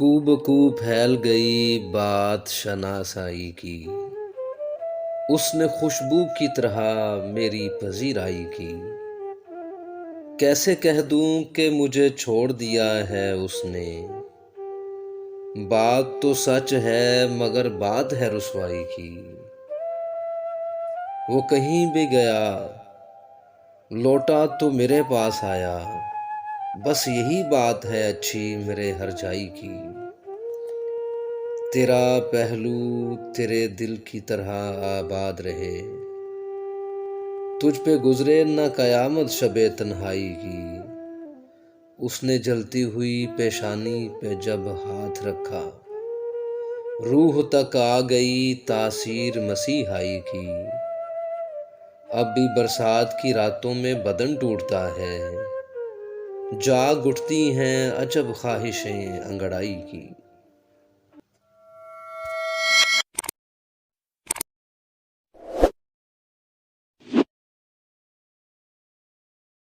कू फैल गई बात शनासाई की। उसने खुशबू की तरह मेरी पजीराई की। कैसे कह दूं कि मुझे छोड़ दिया है उसने। बात तो सच है मगर बात है रुसवाई की। वो कहीं भी गया लौटा तो मेरे पास आया। बस यही बात है अच्छी मेरे हरजाई की। तेरा पहलू तेरे दिल की तरह आबाद रहे। तुझ पे गुजरे न कयामत शबे तन्हाई की। उसने जलती हुई पेशानी पे जब हाथ रखा, रूह तक आ गई तासीर मसीहाई की। अब भी बरसात की रातों में बदन टूटता है। जाग उठती हैं अजब ख्वाहिशें अंगड़ाई की।